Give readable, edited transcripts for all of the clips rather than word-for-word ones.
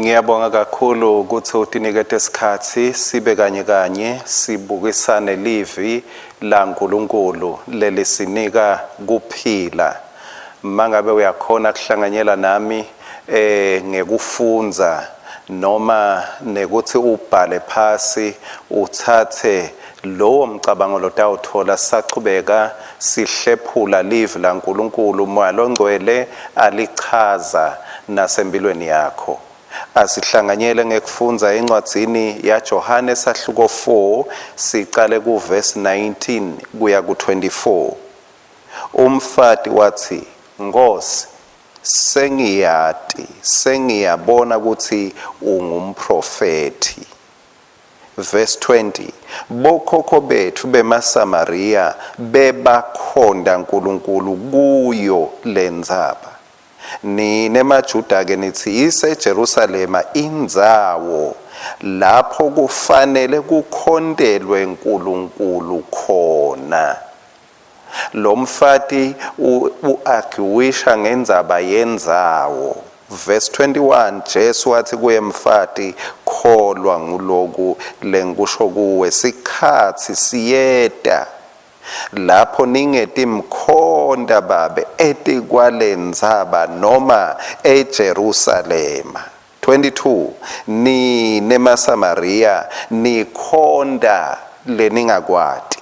Ngiyabonga kakhulu ukuthi utinikete isikhathi sibe kanye sibukisane livi la nkulunkulu lelisinika kuphila. Mangabe uyakhona kuhlanganyela nami ngekufunza noma nekuthi ubhale phasi uthathe lowo mcabango lotawuthola sachubeka sihlephula livi la nkulunkulu moya longcwele alichaza nasempilweni yakho. Asihlanganyele ngekufunza encwadzini ya Johane sahluko 4 siqale ku verse 19 kuya ku 24. Umfati wathi, Nkosi, sengiyabona ukuthi ungumprofeti. Verse 20, bokhokho bethu bemaSamaria bebakhonda uNkulunkulu kuyo lenzaba. Nine maJuda ke nithi iseJerusalema indzawo lapho kufanele kukhondelwe uNkulunkulu khona. Lo mfati uakiwisha ngendzaba yendzawo. Verse 21, Jesu wathi kuye mfati, kholwa nguloku lenkusho kuwe, sikhatsi siyeda lapho ningeti mkhonda babe etikwalendzaba noma eJerusalema. 22, nine maSamaria nikhonda leningakwati,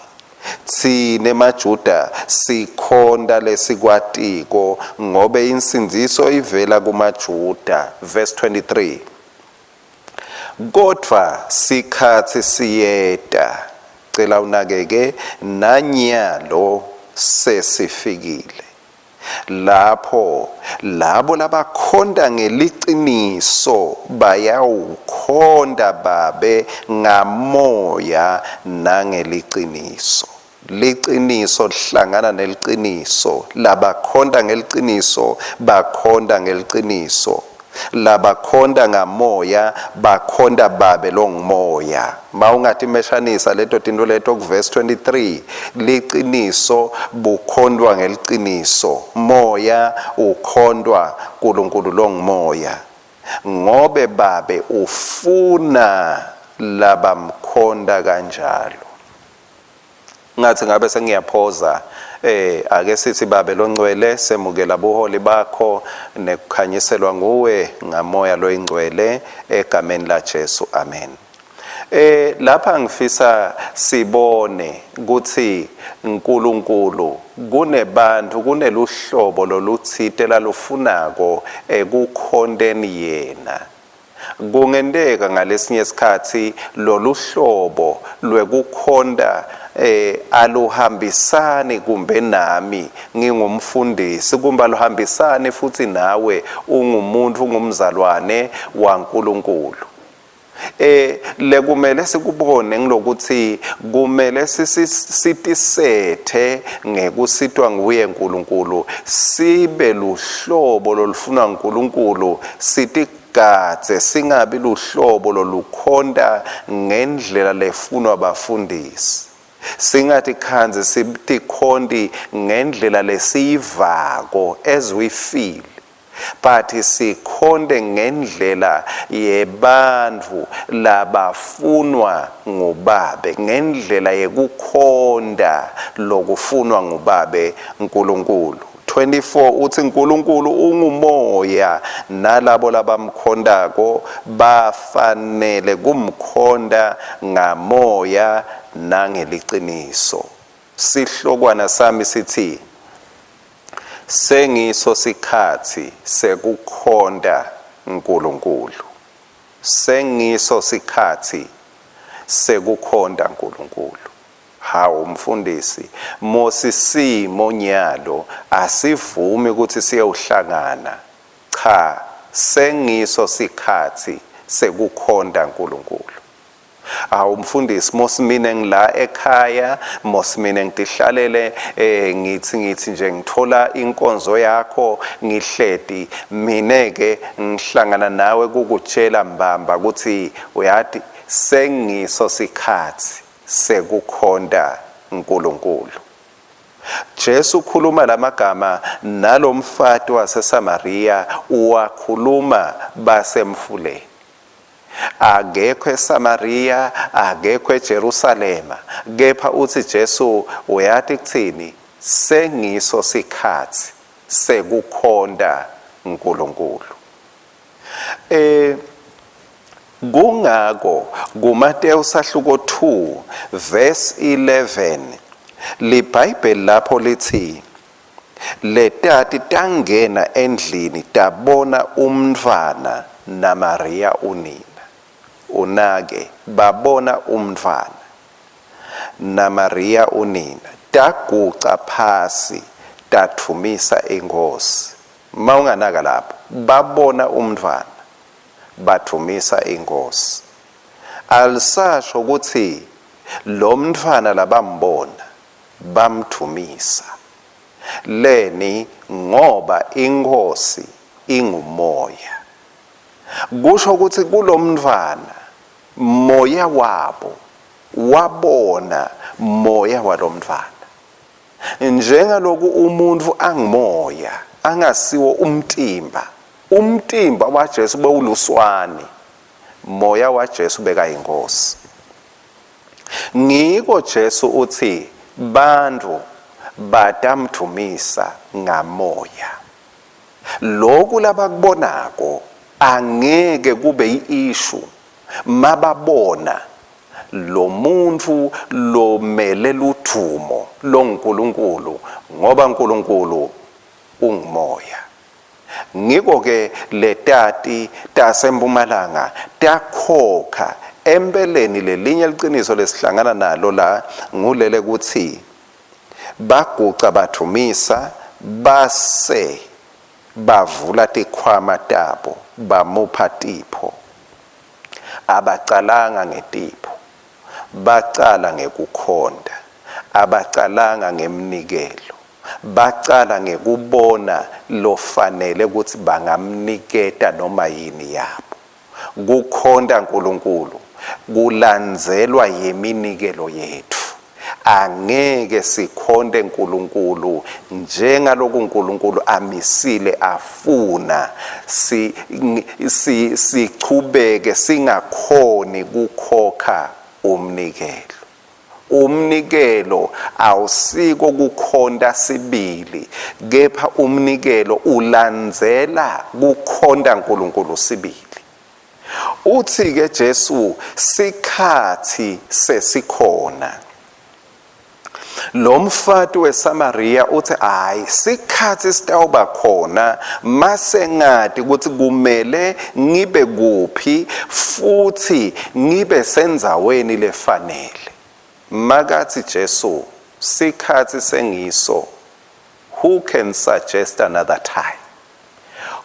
tsine maJuda sikhonda lesikwatiko ngobe insindziso ivela kumaJuda. Verse 23, kodvwa sikhatsi siyeda, cela unakeke, nanyalo sesifikile lapho labo labakhonda ngeliciniso bayawukhonda babe ngamoya nangeliciniso. Liciniso lihlangana neliciniso, labakhonda ngeliciniso bakhonda ngeliciniso, labakhonda ngamoya bakhonda babe longumoya. Mawungathi meshanisa leto tinto leto ku verse 23, liciniso bukhondwa ngeliciniso, moya ukhondwa uNkulunkulu longumoya. Ngobe babe ufuna labamkhonda kanjalo. Ngathi ngabe sengiyaphoza ake sithi babe longcwele semukela buholi bakho nekukhanyiselwa nguwe ngamoya loyingcwele egameni la Jesu, amen. Lapha ngifisa sibone ukuthi uNkulunkulu kunebantu kuneluhlobo loluthite lalufunako ekukhondeni yena. Kungendeka ngalesinye isikhathi loluhlobo lwekukhonda aluhambisani kumbe nami ngingumfundisi, kumbe aluhambisani futhi nawe ungumuntu ungumzalwane waNkulunkulu. Lekumele sikubone ngilokuthi kumele sitisethe ngekusitwa nguye uNkulunkulu, sibe luhlobo lolufuna uNkulunkulu, gadze singabi luhlobo lolukhonda ngendlela lefunwa abafundisi. Singathi khanze sitikhondi ngendlela lesiyivako as we feel, but sikhonde ngendlela yebantfu labafunwa ngubabe, ngendlela yekukhonda lokufunwa ngubabe uNkulunkulu. 24 uthi uNkulunkulu ungumoya, nalabo labamkhondako bafanele kumkhonda ngamoya nangeliciniso. Sihlokwana sami sithi, sengiso sikhatsi sekukhonda uNkulunkulu. Sengiso sikhatsi sekukhonda uNkulunkulu. Hawu mfundisi, mosisimo nyalo asivumi ukuthi siyewuhlangana. Cha, sengiso sikhatsi sekukhonda uNkulunkulu. Hawu mfundisi, mosimine ngila ekhaya, mosimine ngihlalele ngithi nje ngithola inkonzo yakho ngihledi, mineke ngihlangana nawe kukutshela mbamba ukuthi uyathi sengiso sikhatsi sekukhonda uNkulunkulu. Jesu ukhuluma lamagama nalomfati waseSamaria uwakhuluma basemfuleni. akekho eSamaria, akekho eJerusalema, kepha uthi Jesu uyathi kuthini, sengiso sikhathi sekukhonda uNkulunkulu. Kungako kuMateyu sahluko 2 verse 11 liBhayibheli lapho lithi, letati tangena endlini tabona umntfwana naMaria unina. Unake babona umntfwana naMaria unina, taguca phasi tathumisa inkosi. Mawunganaka lapho, babona umntfwana bathumisa inkosi. Alisasho ukuthi lo mntfwana labambona bamthumisa. Leni ngoba inkosi ingumoya. Kusho ukuthi kulo mntfwana moya wabo wabona moya walo mntfwana. Njengaloku umuntu angimoya angasiwo umtimba. Umtimba waJesu bewuluswane, moya waJesu beka inkosi. Ngiko Jesu uthi bantu batamthumisa ngamoya. Lokhu labakubonako angeke kube iishu mababona lo muntu lomele luthumo loNkulunkulu, ngoba uNkulunkulu ungumoya. Ngiko ke letati taseMpumalanga takhokha empeleni lelinye liqiniso lesihlangana nalo la ngulele kuthi baguca bathumisa base bavula tikhwama tabo bamupha tipho. Abacalanga ngetipho, bacala ngekukhonda. Abacalanga ngemnikelo, bacala ngekubona lofanele ukuthi bangamniketa noma yini yabo. Kukhonda uNkulunkulu kulandzelwa yeminikelo yethu. Angeke sikhonde uNkulunkulu njengaloku uNkulunkulu amisile afuna sichubeke singakhoni kukhokha umnikelo. Umnikelo awusiko kukhonda sibili, kepha umnikelo ulandzela kukhonda uNkulunkulu sibili. Uthi ke Jesu sikhathi sesikhona. Lo mfati weSamaria uthi hayi sikhathi sitawuba khona mase ngathi ukuthi kumele ngibe kuphi futhi ngibe senzaweni lefanele. Makathi Jesu sikhathi sengiso, who can suggest another time?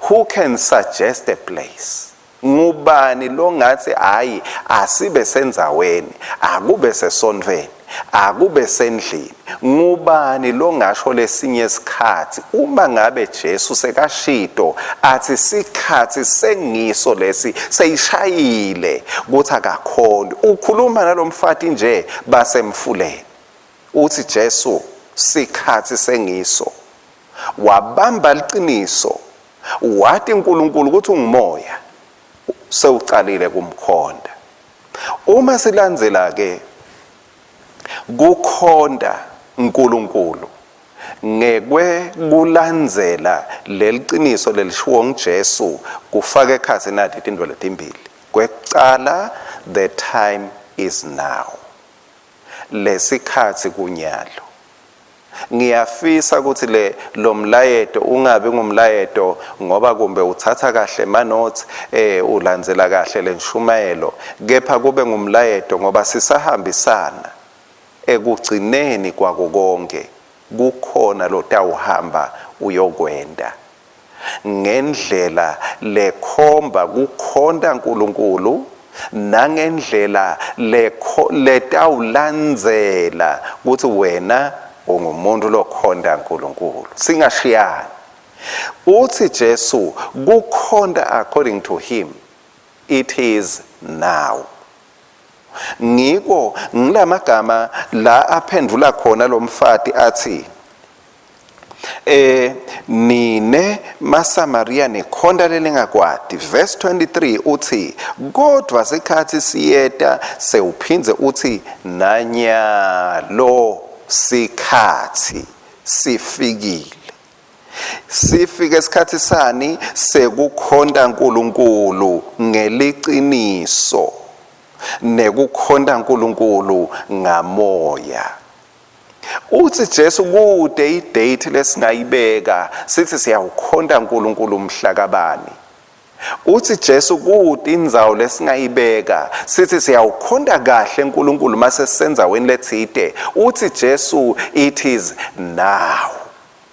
Who can suggest a place? Ngubani lo ngathi hayi asibe senzaweni, akube sesonveni, akube sendlini? Ngubani lo ngasho lesinye isikhathi uma ngabe Jesu sekashito athi sikhathi sengiso lesi seyishayile kuthi akakhona? Ukhuluma nalomfati nje basemfuleni. Uthi Jesu sikhathi sengiso, wabamba liqiniso, wathi uNkulunkulu ukuthi ungumoya, sewucalile kumkhonda. Uma silandzela ke kukhonda uNkulunkulu ngekwe kulandzela leliqiniso lelishiwo nguJesu, kufaka ekhatsi nathi tintfo letimbili. Kwekucala, the time is now. Lesikhatsi kunyalo. Ngiyafisa ukuthi lo mlayeto ungabe ngumlayeto ngoba kumbe uthatha kahle manotes ulandzela kahle lenshumayelo, kepha kube ngumlayeto ngoba sisahambisana ekugcineni kwako konke kukhona lotawuhamba uyokwenda ngendlela lekhomba kukhonda uNkulunkulu nangendlela letawulandzela ukuthi wena ungumuntu lokhonda uNkulunkulu. Singashiyani. Uthi Jesu kukhonda according to him, it is now. Ngiko ngilamagama la aphendula khona lo mfati athi nine maSamaria nekhonda lelingakwadi. Verse 23 uthi kodwa sikhathi siyeta sewuphindze uthi nanyalo sikhathi sifikile. Sifike isikhathi sani sekukhonda uNkulunkulu ngeliqiniso nekukhonda uNkulunkulu ngamoya. Uthi Jesu kude idate lesingayibeka sithi siyawukhonda uNkulunkulu umhlakabani. Uthi Jesu kude indzawo lesingayibeka sithi siyawukhonda kahle uNkulunkulu mase senza weni lethide. Uthi Jesu it is now.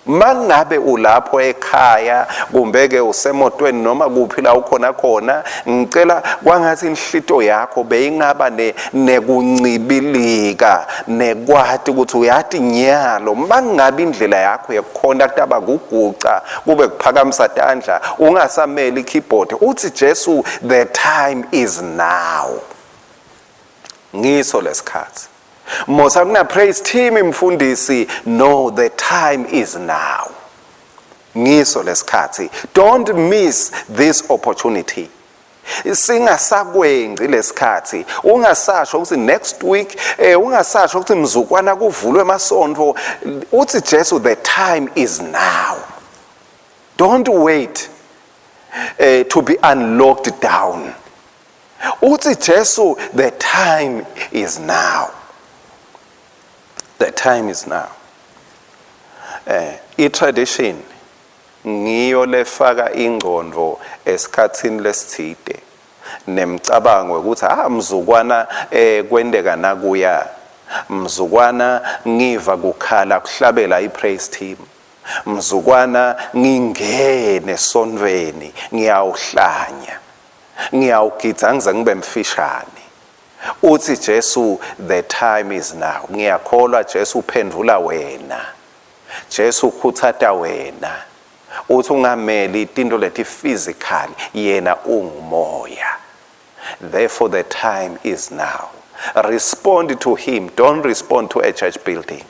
Mangabe ulapho ekhaya kumbe ke usemotweni noma kuphi la ukhona khona, ngicela kwangathi inhlito yakho beyingaba nekuncibilika nekwati ukuthi uyathi nyalo. Mangabe indlela yakho yokukhonda kutaba kuguca kube kuphakamisa tandla ungasameli ikeyboard. Uthi Jesu the time is now. Ngiso lesikhathi Mosa kuna praise team mfundisi, no, the time is now. Ngiso lesikhathi. Don't miss this opportunity. Singasakwenzi lesikhathi. Ungasasho ukuthi next week ungasasho ukuthi mzukwana kuvulwe emasonto. Uthi Jesu the time is now. Don't wait to be unlocked down. Uthi Jesu the time is now. The time is now. I-tradition ngiyo lefaka ingqondo esikhathini lesithide nemcabango ukuthi mzukwana kwendeka nakuya, mzukwana ngiva kukhala kuhlabela ipraise team, mzukwana ngingene esonweni ngiyawuhlanya, ngiyawugidza ngize ngibe mfishane. Uthi Jesu the time is now. Ngiyakholwa Jesu uphendula wena, Jesu ukhuthatha wena. Uthi ungameli izinto leti physical, yena ungumoya. Therefore the time is now. Respond to him. Don't respond to a church building.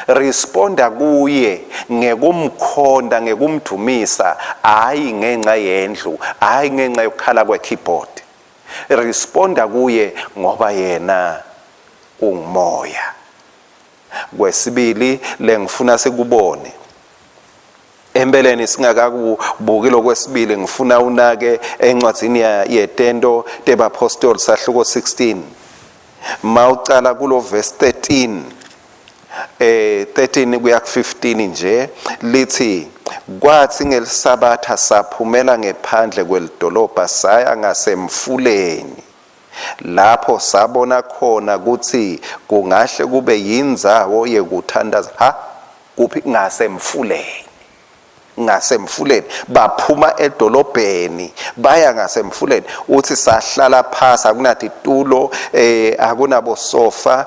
Responda kuye ngekumkhonda ngekumdumisa, hayi ngenxa yendlu, hayi ngenxa yokukhala kwe-keyboard. Responda kuye ngoba yena ungumoya. Kwesibili lengifuna sikubone empeleni singakakubuki lokwesibili, ngifuna unake encwadzini yetento tebapostoli sahluko 16 mawucala kulo verse 13 kuya ku-15 nje lithi kwathi ngelisabatha saphumela ngephandle kwelidolobha saya ngasemfuleni, lapho sabona khona ukuthi kungahle kube yindzawo yekuthandaza. Kuphi? ngasemfuleni baphuma edolobheni baya ngasemfuleni. Uthi sahlala phasi, akunati tulo akunabo sofa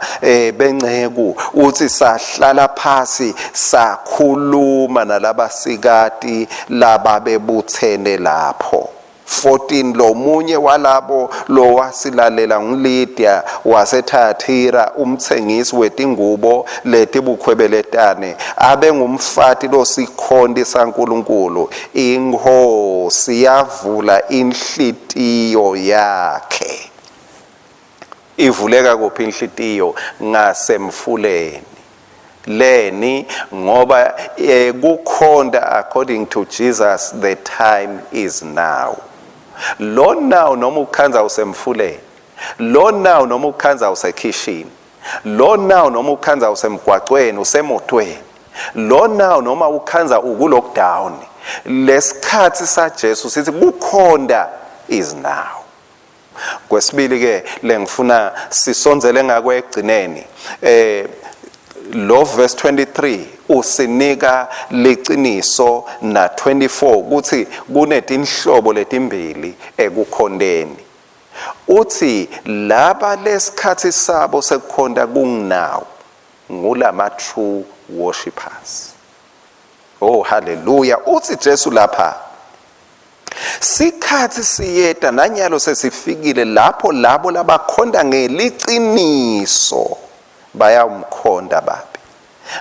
benceku. Uthi sahlala phasi sakhuluma nalabasikati laba bebuthene lapho. 14 lo munye walabo lo wasilalela nguLidia waseThatira, umthengisi wetingubo letibukhwebeletane, abe ngumfati lo sikhondi saNkulunkulu. Inkosi yavula inhlitiyo yakhe. Ivuleka kuphi inhlitiyo? Ngasemfuleni. Leni ngoba kukhonda according to Jesus the time is now. Lo now noma ukhanza usemfuleni, lo now noma ukhanza usekhishini, lo now noma ukhanza usemgwaqweni usemotweni, lo now noma ukhanza ukulockdown, lesikhathi saJesu sithi kukhonda is now. Kwesibili ke lengifuna sisonzele ngakwegcineni lo verse 23 usinika leqiniso na 24 ukuthi kunetinhlobo letimbili ekukhondeni. Uthi laba lesikhathi sabo sekukhonda kungunawo ngulama true worshippers. Oh hallelujah. Uthi Jesu lapha sikhathi siyeta nanyalo sesifikile lapho labo labakhonda ngeliqiniso bayamkhonda babe.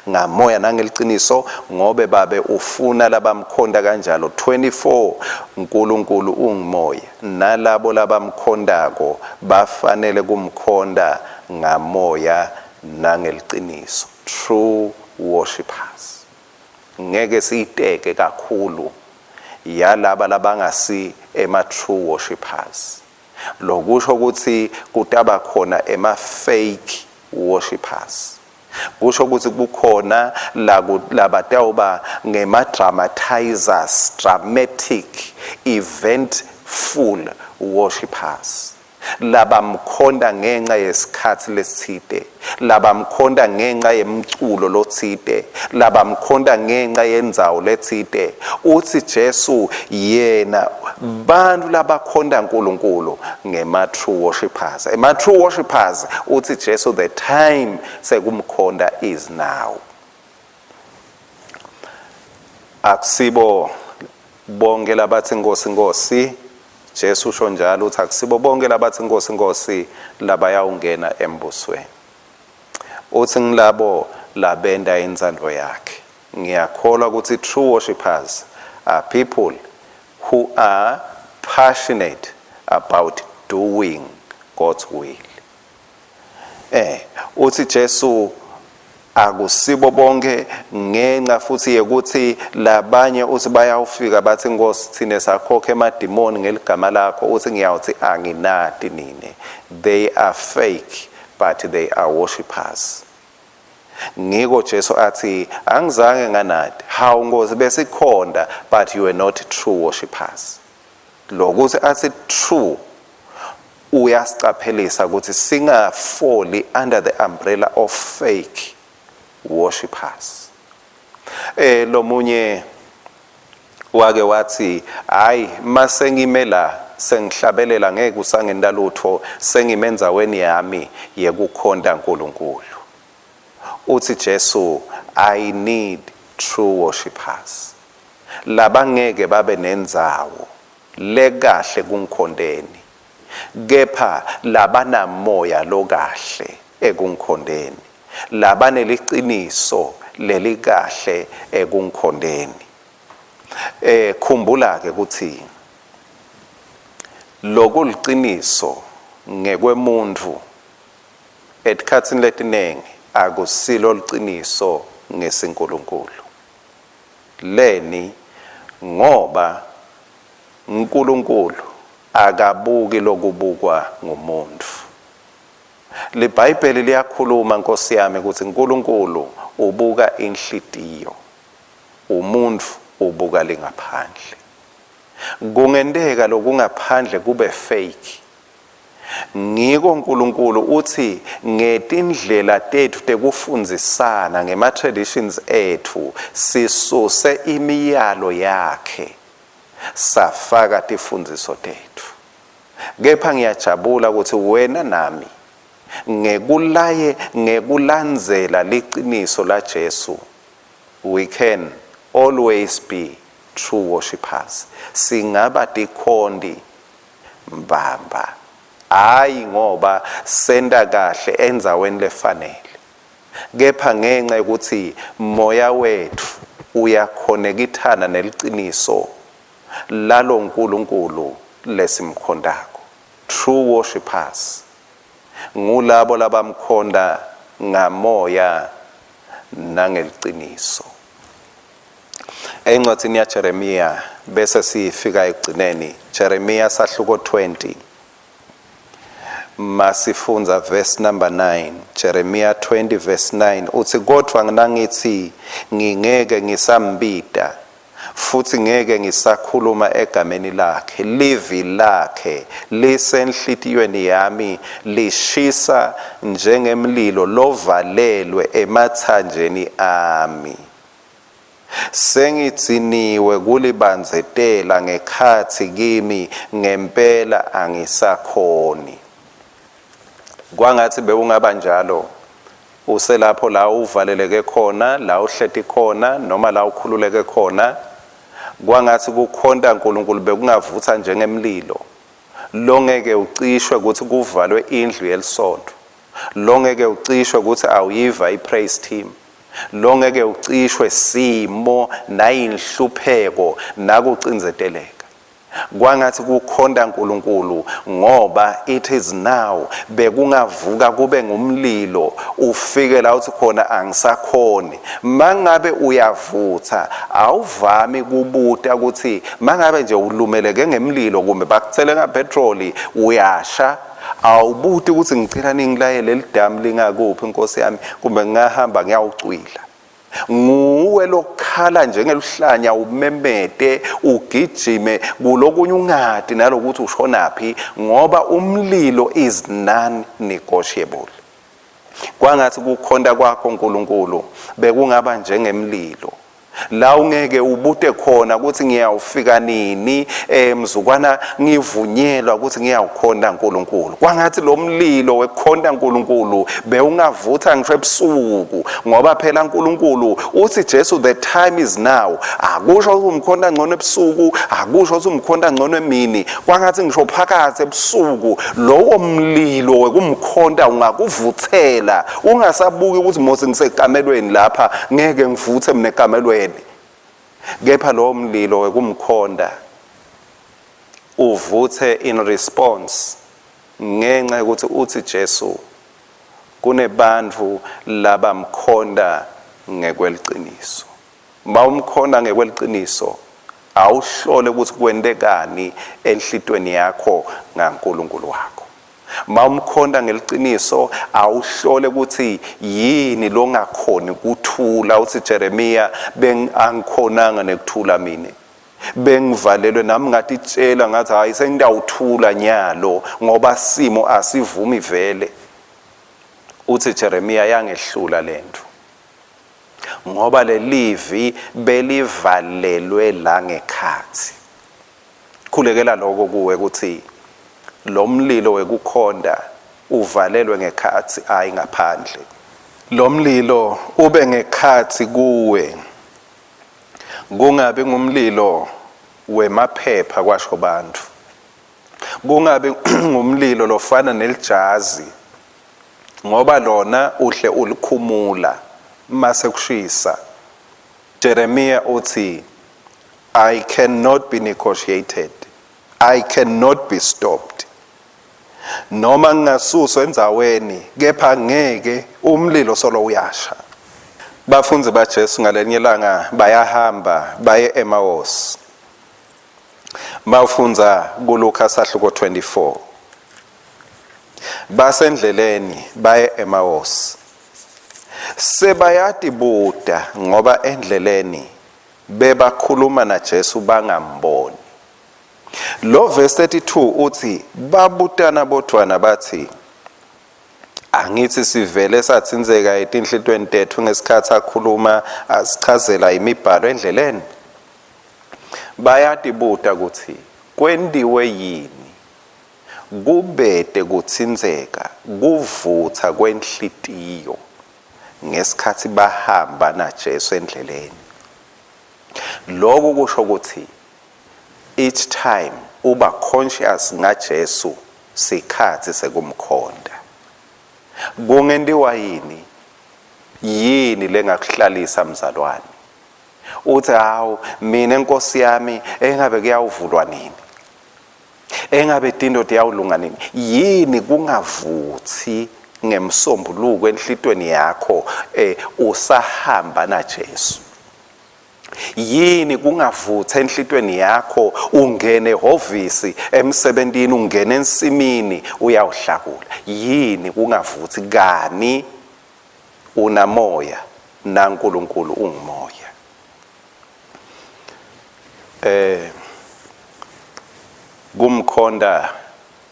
ngamoya nangeliciniso ngobe babe ufuna labamkhonda kanjalo. 24 uNkulunkulu ungumoya, nalabo labamkhondako bafanele kumkhonda ngamoya nangeliciniso. True worshippers. Ngeke siyiteke kakhulu yalaba labangasi true worshippers. Lokusho ukuthi kutaba khona fake worshippers. Kusho ukuthi kukhona labatawuba ngema-dramatizers, dramatic, eventful worshippers. Labamkhonda ngenxa yesikhathi lesithide, labamkhonda ngenxa yemculo lothide, labamkhonda ngenxa yendzawo lethide. Uthi Jesu yena bantu labakhonda uNkulunkulu ngema-true worshippers. True worshippers uthi Jesu the time sekumkhonda is now. Akusibo bonke labathi Nkosi Nkosi, Jesu usho njalo uthi akusibo bonke labathi Nkosi Nkosi labayawungena embusweni. Uthi ngilabo labenda inzalo yakhe. Ngiyakholwa ukuthi true worshippers are people who are passionate about doing God's will. Uthi Jesu akusibo bonke ngenxa futhi yekuthi labanye uthi bayawufika bathi Nkosi thine sakhokha emadimoni ngeligama lakho. Uthi ngiyawuthi anginati nine. They are fake but they are worshippers. Ngiko Jesu athi angizange nganati. Hawu Nkosi besikhonda but you are not true worshippers. Lokuthi athi true uyasicaphelisa ukuthi singafoli under the umbrella of fake worshippers. Lo munye wake wathi hayi masengimela sengihlabelela ngeke usangenda lutho sengimenza weni yami yekukhonda uNkulunkulu. Uthi Jesu I need true worshippers. Labangeke babe nendzawo lekahle kungikhondeni, kepha labana moya lokahle ekungikhondeni, labane liqiniso lelikahle ekungikhondeni. Khumbula ke ukuthi lokuliqiniso ngekwemuntu etikhatsini letinengi akusilo liqiniso ngesinkulunkulu. Leni ngoba uNkulunkulu akabuki lokubukwa ngumuntu. LeBhayibheli liyakhuluma Nkosi yami ukuthi uNkulunkulu ubuka inhlitiyo, umuntu ubuka lingaphandle. Kungendeka lokungaphandle kube fake. Ngiko uNkulunkulu uthi ngetindlela tethu tekufundzisana ngema-traditions ethu sisuse imiyalo yakhe safaka tifundziso tethu. Kepha ngiyajabula ukuthi wena nami ngekulandzela liqiniso la Jesu we can always be true worshippers. Singaba tikhondi mbamba, hayi ngoba senda kahle endzaweni lefanele, kepha ngenxa ukuthi moya wethu uyakhonekithana neliqiniso lalo uNkulunkulu lesimkhondako. True worshippers ngulabo labamkhonda ngamoya nangeliqiniso. Encwadini yaJeremiya bese sifika ekugcineni, Jeremiya sahluko 20 masifunza verse number 9. Jeremiya 20 verse 9 uthi kodwa ngithi ngingeke ngisambida futhi ngeke ngisakhuluma egameni lakhe, livi lakhe lisenhlitiyweni yami lishisa njengemlilo lovalelwe emathanjeni ami. Sengitsiniwe kulibanzetela ngekhathi kimi ngempela angisakhoni. Kwangathi bewungaba njalo uselapho la uvaleleke khona, la uhleti khona noma la ukhululeke khona, kwangathi kukhonda uNkulunkulu bekungavutha njengemlilo longeke ucishwe ukuthi kuvalwe indlu yelisonto, longeke ucishwe ukuthi awuyiva ipraise team, lo ngeke ucishwe simo nayinhlupheko nakucinzeteleka. Kwangathi kukhonda uNkulunkulu ngoba it is now bekungavuka kube ngumlilo ufike la uthi khona angisakhoni. Mangabe uyavutha awuvami kubuta ukuthi mangabe nje ulumeleke ngemlilo kumbe bakuthele ngapetrol uyasha, awubuti ukuthi ngicela ningilayele lidamu lingakuphi Nkosi yami kumbe ngahamba ngiyawucwila. Nguwe lokhala njengeluhlanya umemete ugijime kulokunye ungadi nalokuthi ushonaphi ngoba umlilo is non-negotiable. Kwangathi kukhonda kwakho uNkulunkulu bekungaba njengemlilo la ungeke ubute khona ukuthi ngiyawufika nini mzukwana ngivunyelwa ukuthi ngiyawukhonda uNkulunkulu. Kwangathi lo mlilo wekhonda uNkulunkulu bewungavutha ngisho ebusuku ngoba phela uNkulunkulu uthi Jesu the time is now. Akusho ukuthi umkhonda ngcono ebusuku, akusho ukuthi umkhonda ngcono emini. Kwangathi ngisho phakathi ebusuku lowo mlilo wekumkhonda ungakuvuthela ungasabuki ukuthi mose ngisekamelweni lapha ngeke ngivuthe mina ekamelweni. Kepha lo mlilo wekumkhonda uvuthe in response ngenxa ukuthi uthi Jesu kunebantu labamkhonda ngekweliciniso. Bawumkhonda ngekweliciniso awuhlole ukuthi kwendekani enhlitweni yakho ngaNkulunkulu wakho. Mawumkhonda ngeliciniso awuhlole ukuthi yini lo ngakhoni kuthula. Uthi Jeremiah angikhonanga nekuthula mina, bengivalelwe nami ngathi tshela ngathi hayi sengiyawuthula nyalo ngoba simo asivumi vele. Uthi Jeremiah yangehlula lento ngoba lelivi belivalelwe la ngekhathi. Khulekela lokho kuwe ukuthi lo mlilo wekukhonda uvalelwe ngekhathi ayi ngaphandle. Lo mlilo ube ngekhathi kuwe, kungabe ngumlilo wemaphepha kwasho bantu, kungabe ngumlilo lofana nelijazi ngoba lona uhle ulikhumula mase kushisa. Jeremiah uthi I cannot be negotiated, I cannot be stopped. Noma ngingasuswa endzaweni kepha ngeke umlilo solo uyasha. Bafunzi baJesu ngalenye ilanga bayahamba baye Emmaus. Bafunza kuLuka sahluko 24. Basendleleni baye Emmaus. Sebayati buda ngoba endleleni bebakhuluma naJesu bangamboni. Lo verse 32 uthi babutana bodwana bathi angithi sivele sathinzeka etinhlitweni tethu ngesikhathi akhuluma asichazela imibhalo endleleni. Bayadibuta ukuthi kwendiwe yini kubede kuthinzeka kuvutha kwenhlitiyo ngesikhathi bahamba naJesu endleleni. Lokho kusho ukuthi each time uba conscious ngaJesu sikhathi sekumkhonda. Kungendiwa yini lengakuhlalisa mzalwane? Uthi hawu mina Nkosi yami engabe kuyawuvulwa nini? Engabe tindo tiyawulunga nini? Yini kungavuthi ngemsombuluko enhlitweni yakho usahamba naJesu? Yini kungavutha enhlitweni yakho ungene ehovisi emsebentini ungene ensimini uyawuhlakula? Yini kungavuthi kani unamoya naNkulunkulu ungumoya? Kumkhonda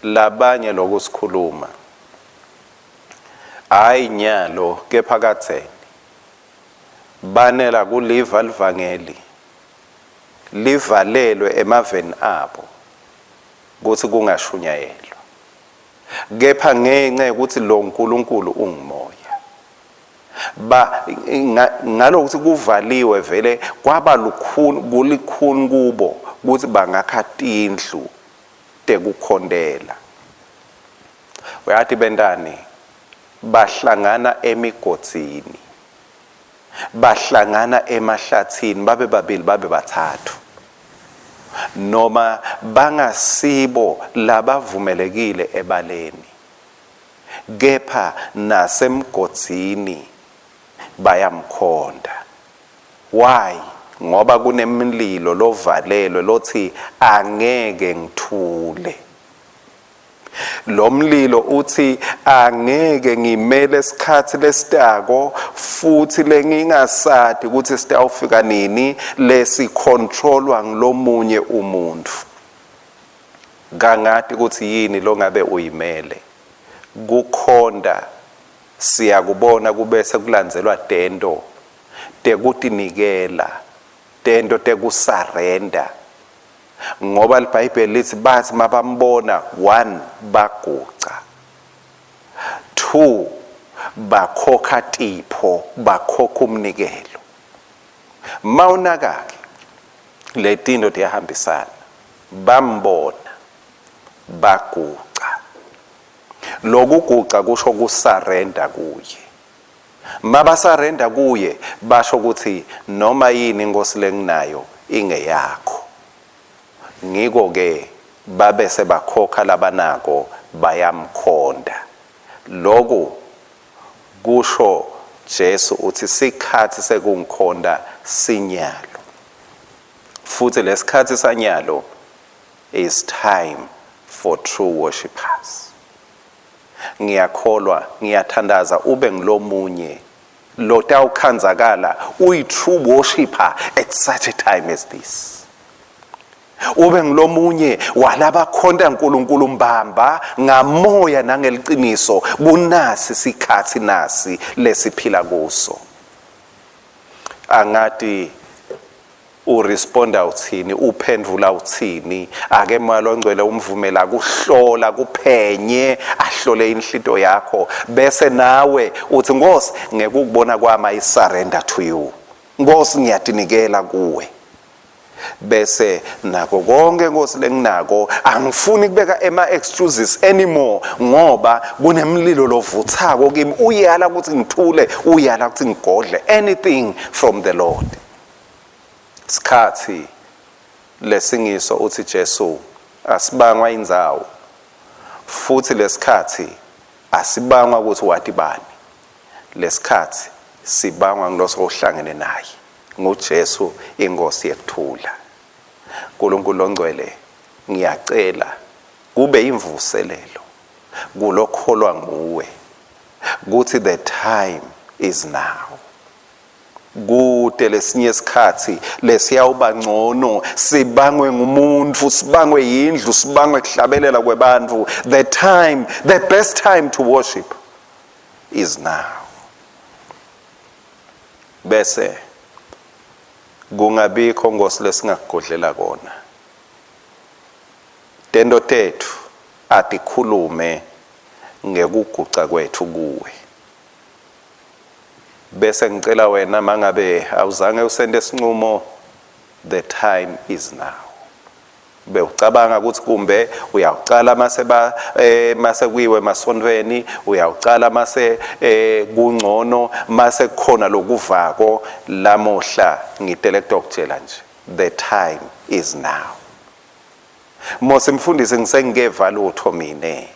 labanye lokusikhuluma hayi nyalo kepha katheni banela kuliva livangeli livalelwe emaveni abo ukuthi kungashunyayelwa, kepha ngenxa ukuthi lo uNkulunkulu ungumoya ngalokuthi kuvaliwe vele kwaba kulikhuni kubo ukuthi bangakha tindlu tekukhondela. Uyathi bentani bahlangana emigodzini bahlangana emahlathini babe babili babe bathathu noma bangasibo labavumelekile ebaleni kepha nasemgodzini bayamkhonda. Why? Ngoba kunemlilo lovalelwe lothi angeke ngithule. Lo mlilo uthi angeke ngimele isikhathi lesitako futhi lengingasadi ukuthi sitawufika nini lesicontrolwa ngilomunye umuntu. Kangathi ukuthi yini lo ngabe uyimele kukhonda siyakubona kubese kulandzelwa tendo tekutinikela, tendo tekusarenda. Ngoba iBhayibheli lithi bathi mabambona 1 baguca, 2 bakhokha tipho, bakhokha umnikelo. Mawunaka-ke le tinto tiyahambisana, bambona baguca. Lokuguca kusho kusarenda kuye. Mabasarenda kuye basho ukuthi noma yini inkosi lenginayo ingeyakho. Ngiko ke babe sebakhokha labanako bayamkhonda. Lokho kusho Jesu uthi sikhathi sekungikhonda sinyalo. Futhi lesikhathi sanyalo is time for true worshippers. Ngiyakholwa, ngiyathandaza ube ngilomunye lo tawukhanzakala uyi-true worshipper at such a time as this. Ube ngilomunye walaba khonda uNkulunkulu mbamba ngamoya nangeliqiniso kunasi sikhathi nasi lesiphila kuso. Angathi uresponda uthini, uphendvula uthini, ake malo ngcwele umvumela kuhlola kuphenye ahlole inhlito yakho bese nawe uthi Nkosi ngekukubona kwami I surrender to you. Nkosi ngiyatinikela kuwe. Bese nako konke Nkosi lenginako angifuni kubeka excuses anymore ngoba kunemlilo lovuthako kimi uyala ukuthi ngithule, uyala ukuthi ngigodle anything from the Lord. Sikhathi lesingiso uthi Jesu asibangwa indzawo futhi lesikhathi asibangwa ukuthi wathi bani. Lesikhathi sibangwa ngilosohlangene naye nguJesu inkosi yekuthula. Nkulunkulu ongcwele ngiyacela kube imvuselelo kulokholwa nguwe kuthi the time is now. Kude lesinye isikhathi lesiyawuba ngcono sibangwe ngumuntu, sibangwe yindlu, sibangwe kuhlabelela kwebantu. The best time to worship is now. Bese kungabikho Nkosi lesingagodlela kona. Tendo tethu atikhulume ngekuguca kwethu kuwe. Bese ngicela wena mangabe awuzange usende isinqumo, the time is now. Bewucabanga ukuthi kumbe uyawucala mase kuyiwe emasontweni, uyawucala mase kungcono, mase kukhona lokuvako lamohla ngitelekta ukutshela nje. The time is now. Mose mfundisi ngisengeva lutho mine.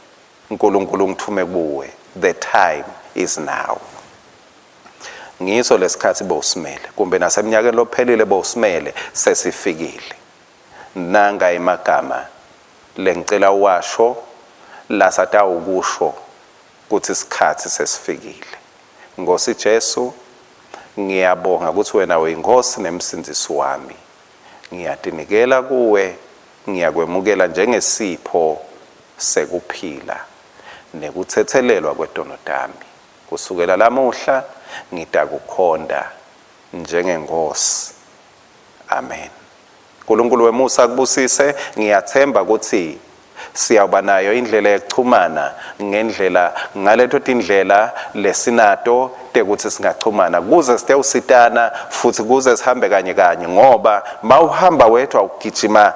uNkulunkulu ngithume kuwe. The time is now. Ngiso lesikhathi bowusimele kumbe naseminyakeni lophelile bowusimele sesifikile. Nanga emagama lengicela uwasho lasata ukusho ukuthi isikhathi sesifikile. Nkosi Jesu ngiyabonga ukuthi wena uyinkosi nemsindisi wami. Ngiyatinikela kuwe, ngiyakwemukela njengesipho sekuphila nekuthethelelwa kwedono dami. Kusukela lamuhla ngitakukhonda njengenkosi. Amen. uNkulunkulu wemusa kubusise. Ngiyathemba ukuthi siyawuba nayo indlela yokuchumana ngendlela ngaleto indlela lesinato tekuthi singachumana kuze sithe usitana futhi kuze sihambe kanye kanye ngoba mawuhamba wedwa ukugijima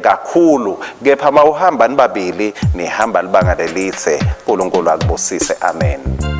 kakhulu kepha mawuhamba nibabili nihamba libanga lelithe. uNkulunkulu akubusise. Amen.